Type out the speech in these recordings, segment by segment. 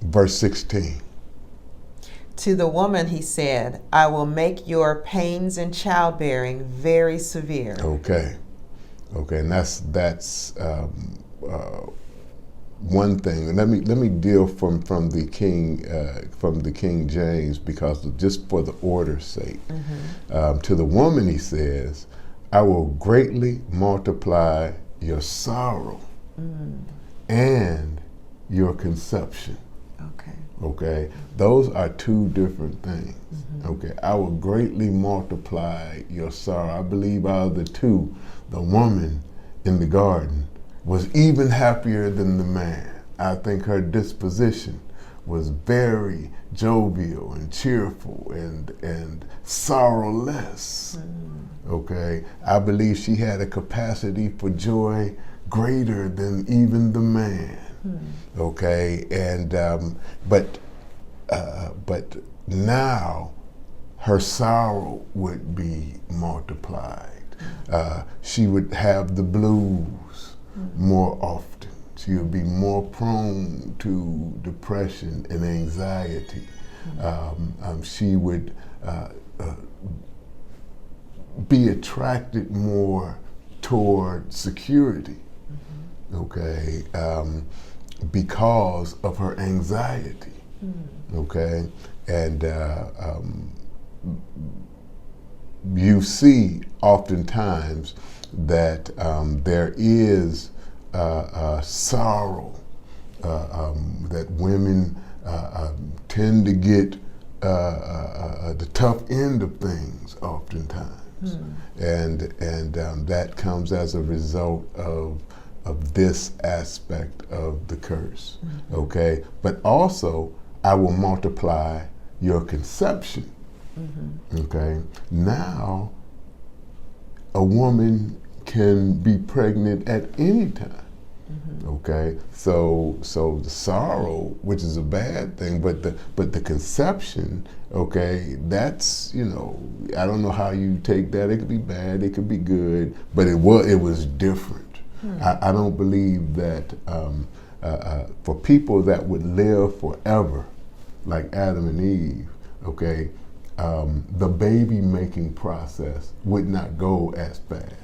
verse 16. To the woman he said, I will make your pains in childbearing very severe. Okay, and that's one thing. And let me deal from the King James, because just for the order's sake. To the woman he says, I will greatly multiply your sorrow and your conception. Okay. Okay, those are two different things. Okay, I will greatly multiply your sorrow. I believe out of the two, the woman in the garden was even happier than the man. I think her disposition was very jovial and cheerful and sorrowless. Okay, I believe she had a capacity for joy greater than even the man. Okay, and but now her sorrow would be multiplied. She would have the blues more often. She would be more prone to depression and anxiety. She would be attracted more toward security. Okay, because of her anxiety. Okay, and you see oftentimes that there is sorrow that women tend to get the tough end of things oftentimes, and that comes as a result of this aspect of the curse. Okay, but also I will multiply your conception. Okay, now a woman can be pregnant at any time. Okay, so the sorrow, which is a bad thing, but the conception, okay, that's, I don't know how you take that. It could be bad, it could be good, but it was different. I don't believe that for people that would live forever, like Adam and Eve, okay, the baby making process would not go as fast.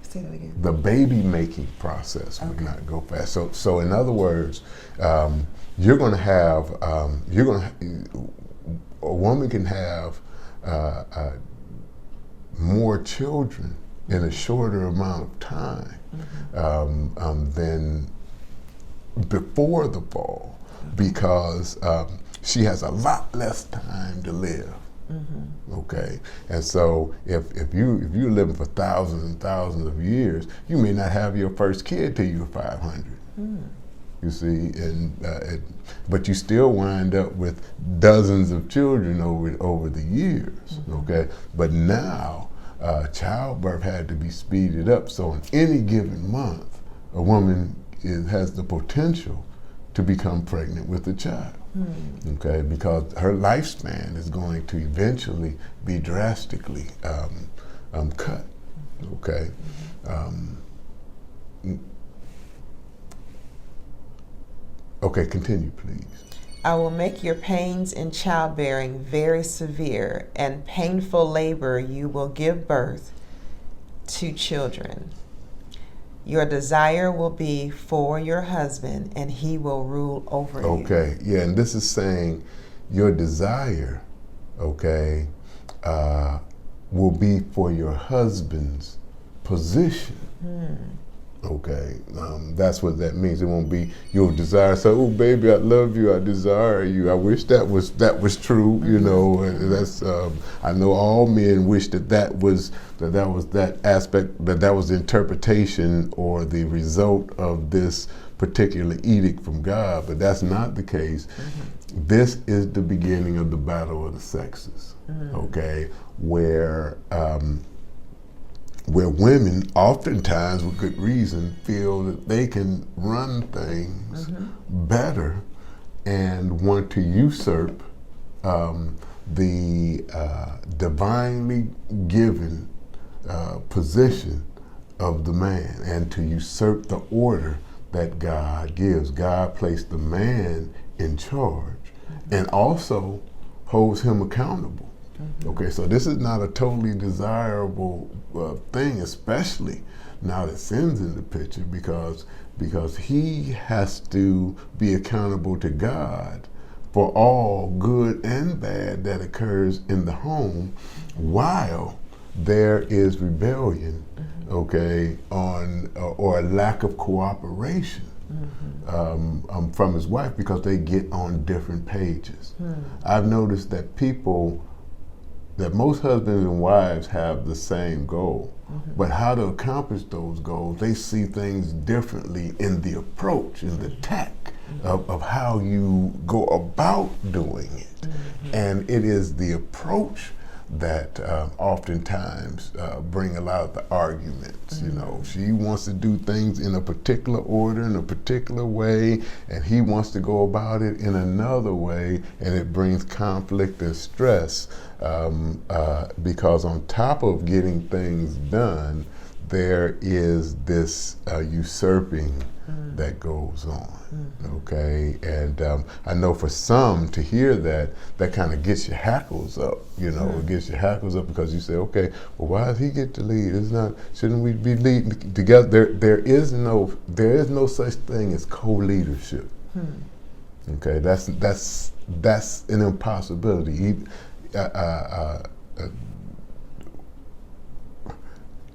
Say that again. The baby making process would not go fast. So in other words, you're going to have a woman can have more children in a shorter amount of time than before the fall, because she has a lot less time to live. Okay, and so if you're living for thousands and thousands of years, you may not have your first kid till you're 500. You see, but you still wind up with dozens of children over the years. Okay, but now childbirth had to be speeded up. So in any given month, a woman has the potential to become pregnant with a child. Okay, because her lifespan is going to eventually be drastically cut. Okay. Okay, continue, please. I will make your pains in childbearing very severe, and painful labor you will give birth to children. Your desire will be for your husband, and he will rule over you. Okay, yeah, and this is saying your desire, okay, will be for your husband's position. Okay, that's what that means. It won't be your desire. So, oh, baby, I love you. I desire you. I wish that was true. And that's. I know all men wish that was that aspect. That was the interpretation or the result of this particular edict from God. But that's not the case. This is the beginning of the battle of the sexes. Okay, where women, oftentimes with good reason, feel that they can run things better and want to usurp the divinely given position of the man, and to usurp the order that God gives. God placed the man in charge and also holds him accountable. Okay, so this is not a totally desirable thing, especially now that sin's in the picture, because he has to be accountable to God for all good and bad that occurs in the home while there is rebellion, okay, on or a lack of cooperation from his wife, because they get on different pages. I've noticed that most husbands and wives have the same goal, but how to accomplish those goals, they see things differently in the approach, in the tack of how you go about doing it. And it is the approach that oftentimes bring a lot of the arguments. You know, she wants to do things in a particular order, in a particular way, and he wants to go about it in another way, and it brings conflict and stress because on top of getting things done, there is this usurping that goes on. Okay, and I know for some to hear that kind of gets your hackles up. You know, it gets your hackles up because you say, okay, well, why does he get to lead? It's not. Shouldn't we be leading together? There is no such thing as co-leadership. Okay, that's an impossibility.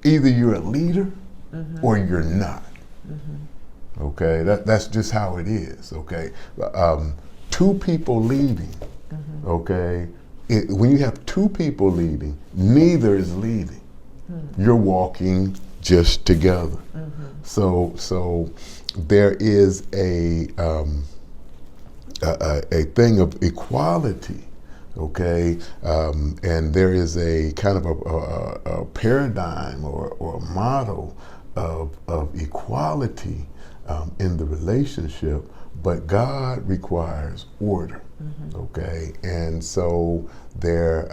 Either you're a leader or you're not. Okay, that's just how it is. Okay, two people leading. Okay, when you have two people leading, neither is leading. You're walking just together. So there is a thing of equality. Okay, and there is a kind of a paradigm or a model of equality in the relationship, but God requires order. Okay, and so there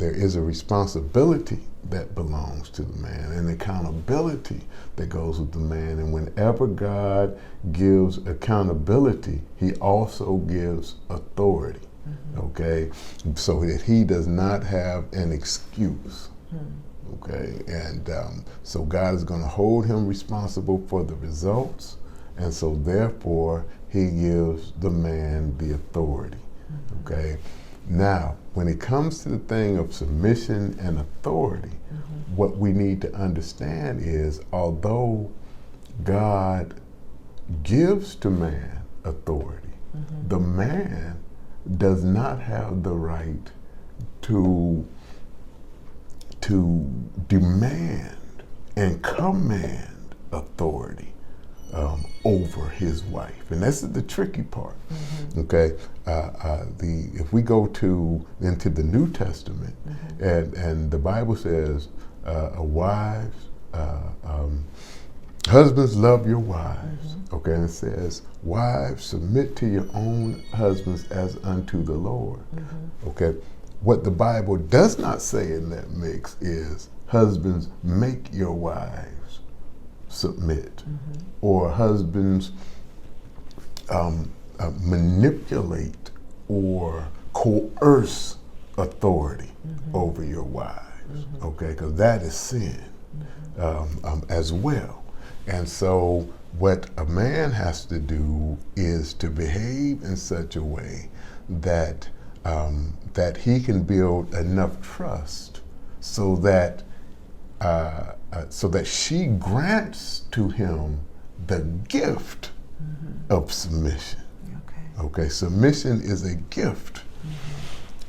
is a responsibility that belongs to the man, and accountability that goes with the man. And whenever God gives accountability, He also gives authority. Okay, so that he does not have an excuse. Okay, and so God is going to hold him responsible for the results, and so therefore He gives the man the authority. Okay, now when it comes to the thing of submission and authority, what we need to understand is, although God gives to man authority, the man does not have the right to demand and command authority over his wife, and that's the tricky part. Okay, if we go into the New Testament, and the Bible says, wives, husbands, love your wives. Okay, and it says, wives, submit to your own husbands as unto the Lord. Okay, what the Bible does not say in that mix is, husbands, make your wives submit, or husbands manipulate or coerce authority over your wives. Okay, because that is sin as well. And so what a man has to do is to behave in such a way that that he can build enough trust so that she grants to him the gift of submission. Okay, submission is a gift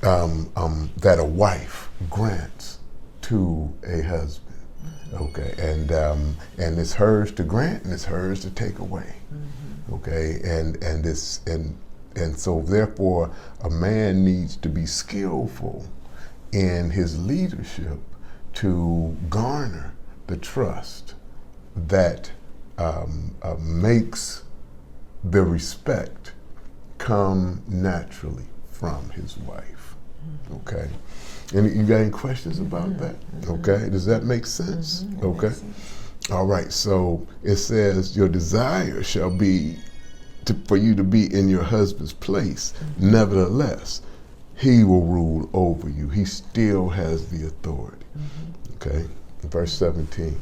that a wife grants to a husband. Okay, and it's hers to grant and it's hers to take away. Okay, and so therefore a man needs to be skillful in his leadership to garner the trust that makes the respect come naturally from his wife. Okay. And you got any questions about that? Okay, does that make sense? Okay. All right, so it says your desire shall be for you to be in your husband's place. Nevertheless, he will rule over you. He still has the authority. Okay, verse 17.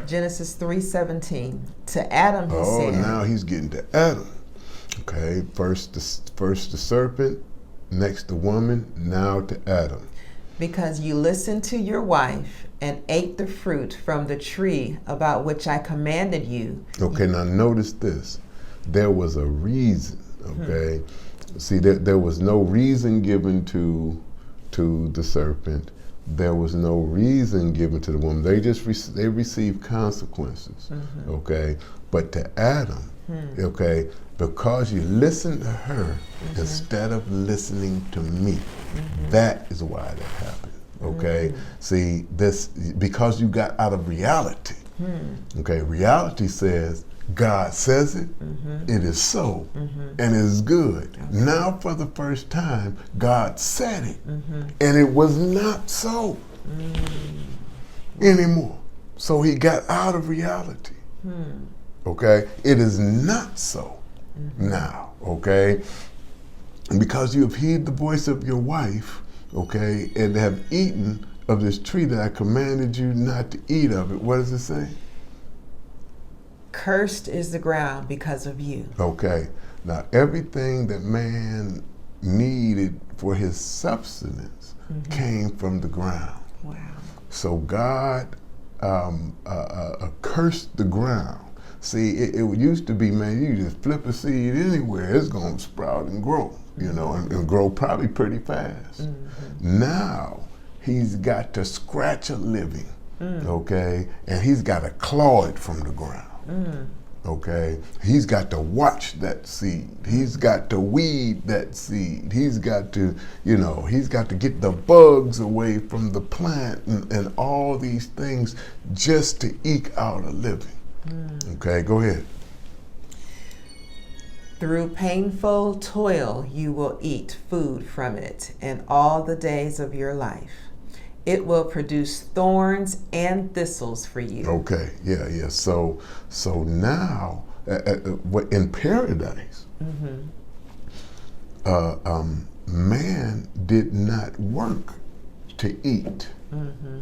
Genesis 3:17. To Adam he said. Now he's getting to Adam. Okay, first the serpent, next the woman, now to Adam. Because you listened to your wife and ate the fruit from the tree about which I commanded you. Okay, now notice this. There was a reason, okay? See, there was no reason given to the serpent. There was no reason given to the woman. They just they received consequences, okay? But to Adam, okay, because you listened to her instead of listening to me, that is why that happened, okay? See, this, because you got out of reality, okay? Reality says, God says it, it is so, and it is good. Now for the first time, God said it, and it was not so anymore. So he got out of reality, okay? It is not so now, okay? And because you have heeded the voice of your wife, okay, and have eaten of this tree that I commanded you not to eat of it, what does it say? Cursed is the ground because of you. Okay, now everything that man needed for his subsistence came from the ground. Wow. So God cursed the ground. See, it used to be, man, you just flip a seed anywhere, it's going to sprout and grow, you know, and grow probably pretty fast. Now he's got to scratch a living, okay, and he's got to claw it from the ground. Okay, he's got to watch that seed. He's got to weed that seed. He's got to, you know, he's got to get the bugs away from the plant and all these things just to eke out a living. Okay, go ahead. Through painful toil you will eat food from it, and all the days of your life. It will produce thorns and thistles for you. Okay, yeah. So now, in paradise, man did not work to eat.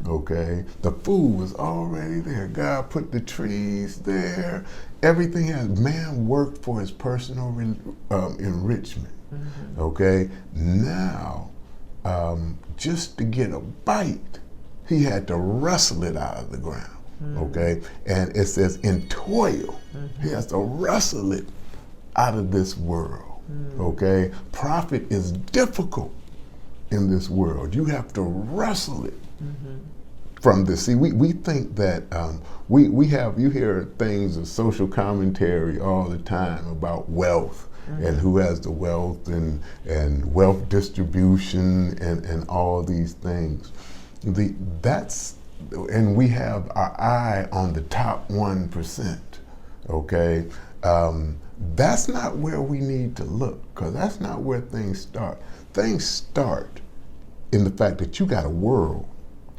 Okay, the food was already there. God put the trees there. Everything has. Man worked for his personal enrichment. Okay, now. Just to get a bite, he had to wrestle it out of the ground, okay? And it says in toil, he has to wrestle it out of this world, okay? Profit is difficult in this world. You have to wrestle it from this. See, we think that you hear things of social commentary all the time about wealth. And who has the wealth and wealth distribution and all these things. And we have our eye on the top 1%, okay? That's not where we need to look, because that's not where things start. Things start in the fact that you got a world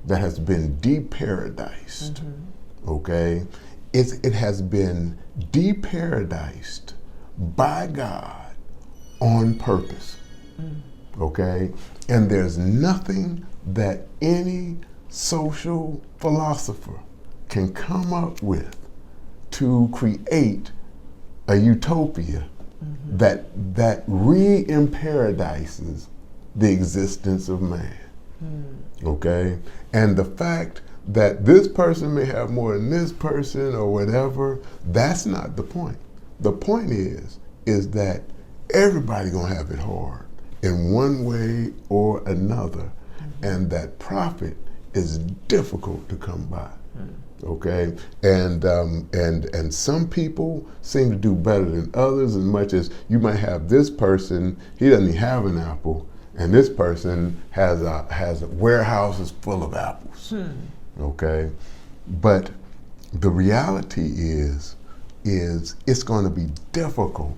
that has been deparadised, okay? It has been deparadised by God on purpose, okay? And there's nothing that any social philosopher can come up with to create a utopia that re-imparadises the existence of man, okay? And the fact that this person may have more than this person or whatever, that's not the point. The point is that everybody gonna have it hard in one way or another, and that profit is difficult to come by. Okay, and some people seem to do better than others. As much as you might have this person, he doesn't even have an apple, and this person has warehouses full of apples. Okay, but the reality is it's going to be difficult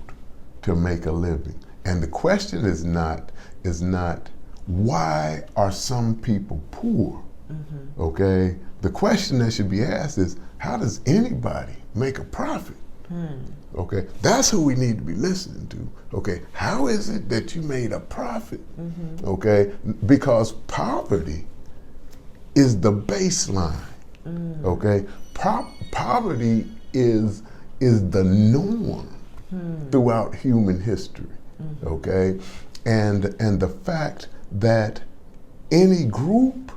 to make a living. And the question is not why are some people poor? Okay? The question that should be asked is how does anybody make a profit? Okay, that's who we need to be listening to. Okay, how is it that you made a profit? Okay, because poverty is the baseline. Okay, poverty is the norm throughout human history. Okay, and the fact that any group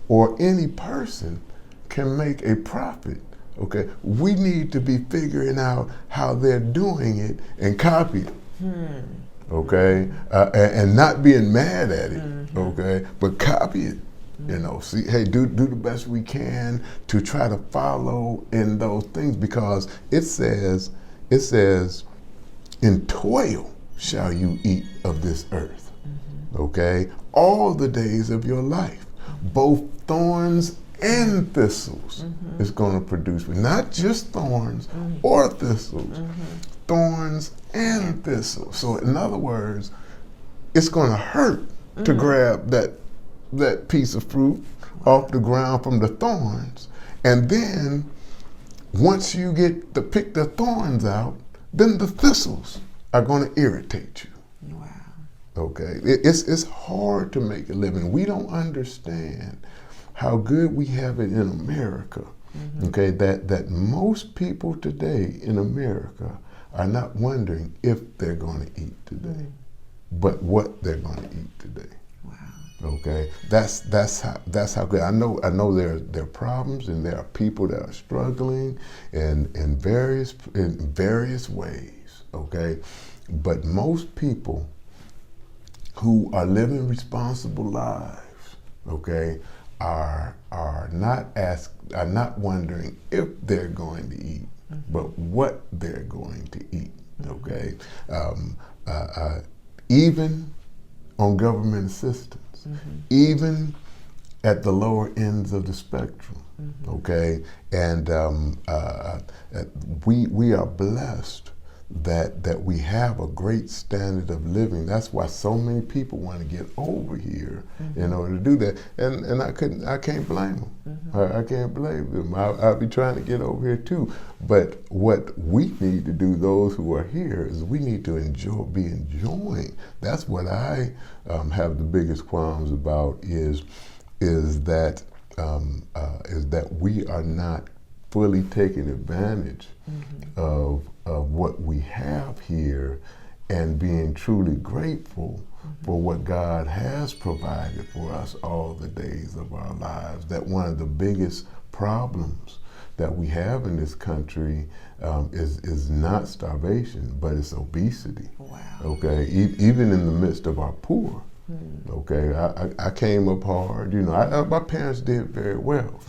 or any person can make a profit. Okay, we need to be figuring out how they're doing it and copy it. Okay, and not being mad at it. Okay, but copy it. You know, see, hey, do the best we can to try to follow in those things, because it says, in toil shall you eat of this earth. Okay, all the days of your life, both thorns and thistles is going to produce, not just thorns or thistles, thorns and thistles. So in other words, it's going to hurt to grab that piece of fruit off the ground from the thorns, and then once you get to pick the thorns out, then the thistles are going to irritate you. Wow. Okay, it's hard to make a living. We don't understand how good we have it in America. Okay, that most people today in America are not wondering if they're going to eat today, but what they're going to eat today. Wow. Okay, that's how good. I know there are problems, and there are people that are struggling in various ways. Okay, but most people who are living responsible lives, okay, are not wondering if they're going to eat, but what they're going to eat. Okay, even on government assistance, even at the lower ends of the spectrum. Okay, and we are blessed that we have a great standard of living. That's why so many people want to get over here in order to do that. And I can't blame them. I can't blame them. I'll be trying to get over here too. But what we need to do, those who are here, is we need to be enjoying. That's what I have the biggest qualms about is that we are not fully taking advantage of what we have here, and being truly grateful for what God has provided for us all the days of our lives. That one of the biggest problems that we have in this country is not starvation, but it's obesity. Wow. Okay, even in the midst of our poor. Okay, I came up hard. You know, my parents did very well.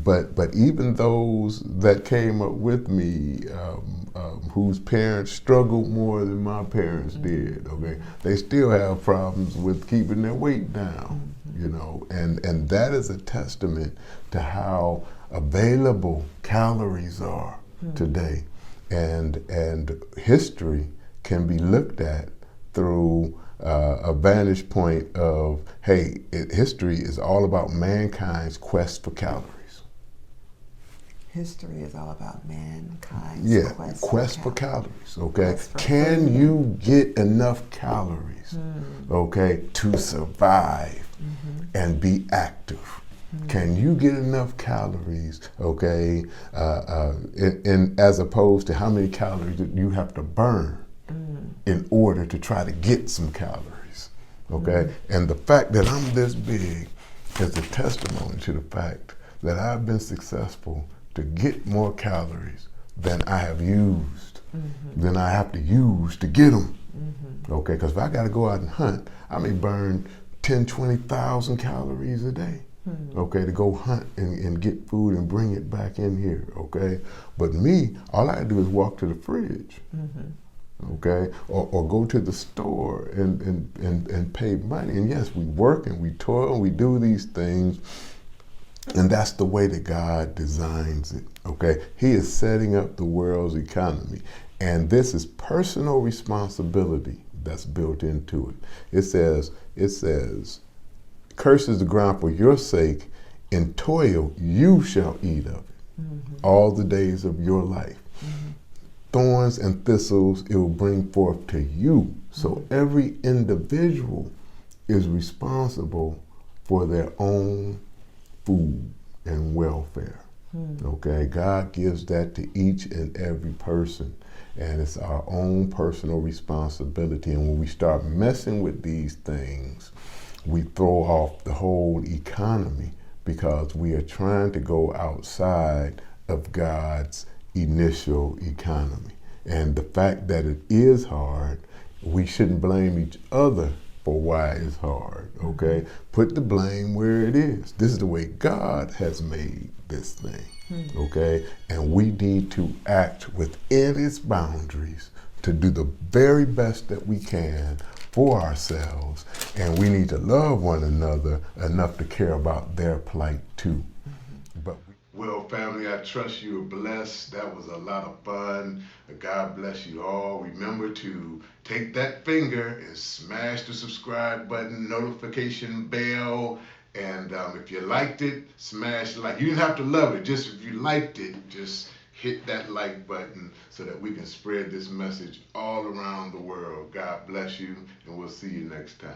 But even those that came up with me, whose parents struggled more than my parents did, okay, they still have problems with keeping their weight down, you know, and that is a testament to how available calories are today, and history can be looked at through a vantage point of, hey, history is all about mankind's quest for calories. History is all about mankind's quest for calories. Okay, can you get enough calories, okay, to survive and be active? Can you get enough calories, okay, and as opposed to how many calories that you have to burn in order to try to get some calories, okay? And the fact that I'm this big is a testimony to the fact that I've been successful to get more calories than I have used, than I have to use to get them. Okay, because if I got to go out and hunt, I may burn 10, 20,000 calories a day. Okay, to go hunt and get food and bring it back in here. Okay, but me, all I do is walk to the fridge. Okay, or go to the store and pay money. And yes, we work and we toil and we do these things. And that's the way that God designs it, okay? He is setting up the world's economy. And this is personal responsibility that's built into it. It says, curses the ground for your sake, in toil you shall eat of it. all the days of your life. Thorns and thistles it will bring forth to you. So every individual is responsible for their own food and welfare. Okay, God gives that to each and every person, and it's our own personal responsibility. And when we start messing with these things, we throw off the whole economy because we are trying to go outside of God's initial economy. And the fact that it is hard, we shouldn't blame each other for why it's hard, okay? Put the blame where it is. This is the way God has made this thing, okay? And we need to act within its boundaries to do the very best that we can for ourselves, and we need to love one another enough to care about their plight too. But well, family, I trust you are blessed. That was a lot of fun. God bless you all. Remember to take that finger and smash the subscribe button, notification bell, and if you liked it, smash like. You didn't have to love it. Just if you liked it, just hit that like button so that we can spread this message all around the world. God bless you, and we'll see you next time.